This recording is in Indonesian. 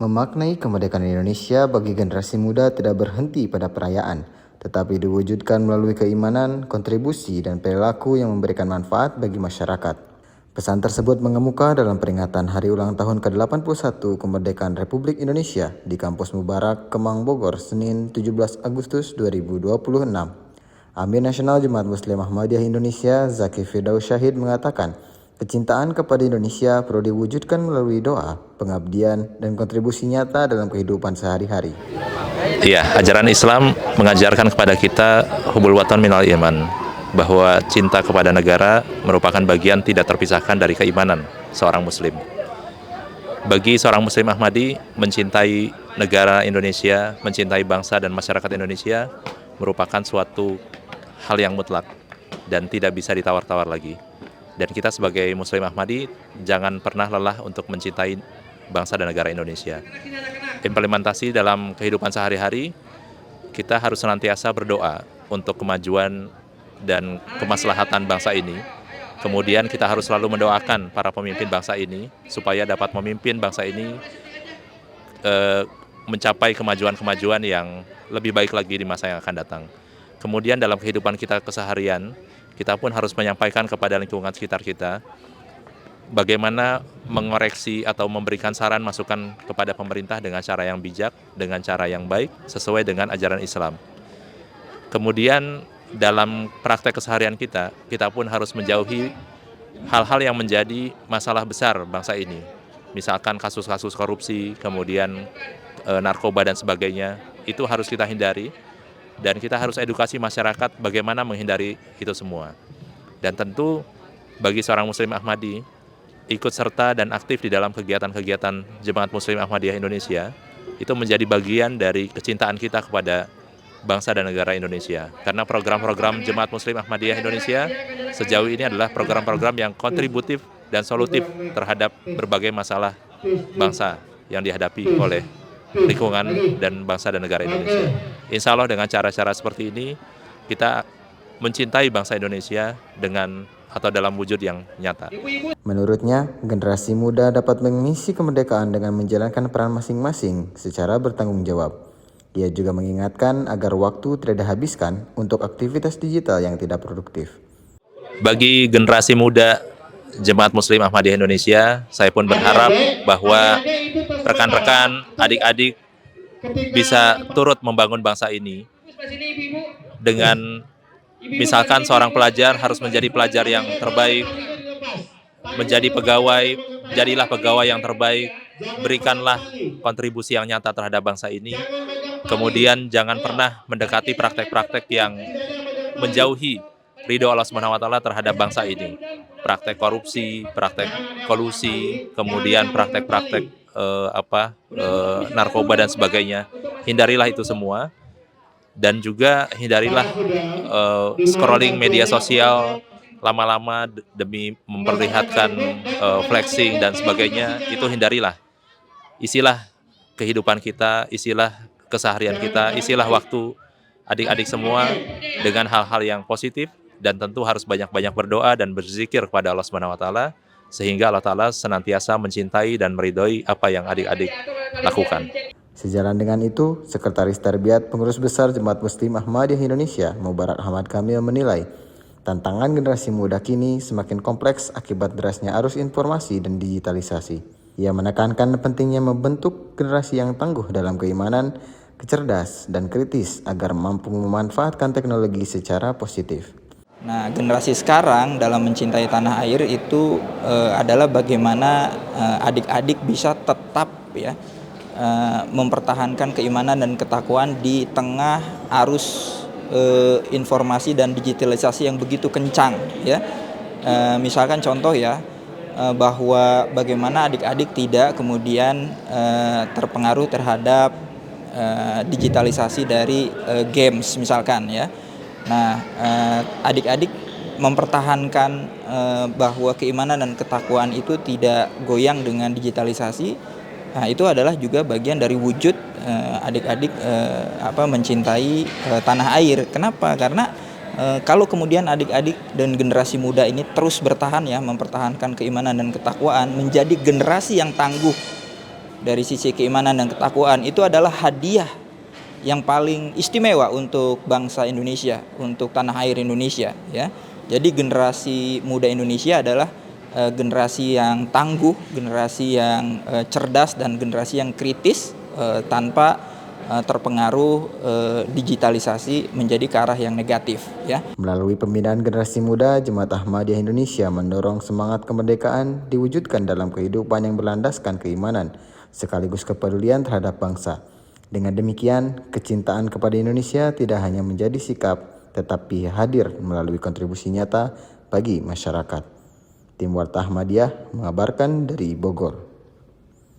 Memaknai kemerdekaan Indonesia bagi generasi muda tidak berhenti pada perayaan, tetapi diwujudkan melalui keimanan, kontribusi, dan perilaku yang memberikan manfaat bagi masyarakat. Pesan tersebut mengemuka dalam peringatan Hari Ulang Tahun ke-81 Kemerdekaan Republik Indonesia di Kampus Mubarak, Kemang, Bogor, Senin 17 Agustus 2026. Amir Nasional Jemaat Muslim Ahmadiyah Indonesia, Zaki Firdaus Syahid mengatakan, kecintaan kepada Indonesia perlu diwujudkan melalui doa, pengabdian, dan kontribusi nyata dalam kehidupan sehari-hari. Iya, ajaran Islam mengajarkan kepada kita hubul watan minal iman, bahwa cinta kepada negara merupakan bagian tidak terpisahkan dari keimanan seorang muslim. Bagi seorang muslim Ahmadi, mencintai negara Indonesia, mencintai bangsa dan masyarakat Indonesia merupakan suatu hal yang mutlak dan tidak bisa ditawar-tawar lagi. Dan kita sebagai muslim Ahmadi jangan pernah lelah untuk mencintai bangsa dan negara Indonesia. Implementasi dalam kehidupan sehari-hari, kita harus senantiasa berdoa untuk kemajuan dan kemaslahatan bangsa ini. Kemudian kita harus selalu mendoakan para pemimpin bangsa ini supaya dapat memimpin bangsa ini mencapai kemajuan-kemajuan yang lebih baik lagi di masa yang akan datang. Kemudian dalam kehidupan kita keseharian, kita pun harus menyampaikan kepada lingkungan sekitar kita bagaimana mengoreksi atau memberikan saran masukan kepada pemerintah dengan cara yang bijak, dengan cara yang baik, sesuai dengan ajaran Islam. Kemudian dalam praktek keseharian kita pun harus menjauhi hal-hal yang menjadi masalah besar bangsa ini. Misalkan kasus-kasus korupsi, kemudian narkoba dan sebagainya, itu harus kita hindari. Dan kita harus edukasi masyarakat bagaimana menghindari itu semua. Dan tentu bagi seorang muslim Ahmadi, ikut serta dan aktif di dalam kegiatan-kegiatan Jemaat Muslim Ahmadiyah Indonesia, itu menjadi bagian dari kecintaan kita kepada bangsa dan negara Indonesia. Karena program-program Jemaat Muslim Ahmadiyah Indonesia sejauh ini adalah program-program yang kontributif dan solutif terhadap berbagai masalah bangsa yang dihadapi oleh lingkungan dan bangsa dan negara Indonesia. Insya Allah dengan cara-cara seperti ini, kita mencintai bangsa Indonesia dengan atau dalam wujud yang nyata. Menurutnya, generasi muda dapat mengisi kemerdekaan dengan menjalankan peran masing-masing secara bertanggung jawab. Ia juga mengingatkan agar waktu tidak dihabiskan untuk aktivitas digital yang tidak produktif. Bagi generasi muda Jemaat Muslim Ahmadiyah Indonesia, saya pun berharap bahwa rekan-rekan, adik-adik bisa turut membangun bangsa ini dengan misalkan seorang pelajar harus menjadi pelajar yang terbaik, menjadi pegawai, jadilah pegawai yang terbaik, berikanlah kontribusi yang nyata terhadap bangsa ini. Kemudian jangan pernah mendekati praktek-praktek yang menjauhi ridho Allah SWT terhadap bangsa ini. Praktek korupsi, praktek kolusi, kemudian praktek-praktek narkoba dan sebagainya. Hindarilah itu semua. Dan juga hindarilah scrolling media sosial lama-lama demi memperlihatkan flexing dan sebagainya. Itu hindarilah. Isilah kehidupan kita, isilah keseharian kita, isilah waktu adik-adik semua dengan hal-hal yang positif. Dan tentu harus banyak-banyak berdoa dan berzikir kepada Allah SWT, sehingga Allah Ta'ala senantiasa mencintai dan meridhoi apa yang adik-adik lakukan. Sejalan dengan itu, Sekretaris Tarbiyat Pengurus Besar Jemaat Muslim Ahmadiyah Indonesia, Mubarak Ahmad Kamil menilai, tantangan generasi muda kini semakin kompleks akibat derasnya arus informasi dan digitalisasi. Ia menekankan pentingnya membentuk generasi yang tangguh dalam keimanan, kecerdas, dan kritis agar mampu memanfaatkan teknologi secara positif. Nah, generasi sekarang dalam mencintai tanah air itu adalah bagaimana adik-adik bisa tetap mempertahankan keimanan dan ketakwaan di tengah arus informasi dan digitalisasi yang begitu kencang, ya. Misalkan contoh bahwa bagaimana adik-adik tidak kemudian terpengaruh terhadap digitalisasi dari games misalkan, ya. Nah, adik-adik mempertahankan bahwa keimanan dan ketakwaan itu tidak goyang dengan digitalisasi. Nah, itu adalah juga bagian dari wujud adik-adik mencintai tanah air. Kenapa? Karena kalau kemudian adik-adik dan generasi muda ini terus bertahan mempertahankan keimanan dan ketakwaan, menjadi generasi yang tangguh dari sisi keimanan dan ketakwaan itu adalah hadiah yang paling istimewa untuk bangsa Indonesia, untuk tanah air Indonesia, ya. Jadi generasi muda Indonesia adalah generasi yang tangguh, generasi yang cerdas, dan generasi yang kritis tanpa terpengaruh digitalisasi menjadi ke arah yang negatif, ya. Melalui pembinaan generasi muda, Jemaat Ahmadiyah Indonesia mendorong semangat kemerdekaan diwujudkan dalam kehidupan yang berlandaskan keimanan sekaligus kepedulian terhadap bangsa. Dengan demikian, kecintaan kepada Indonesia tidak hanya menjadi sikap, tetapi hadir melalui kontribusi nyata bagi masyarakat. Tim Warta Ahmadiyah mengabarkan dari Bogor.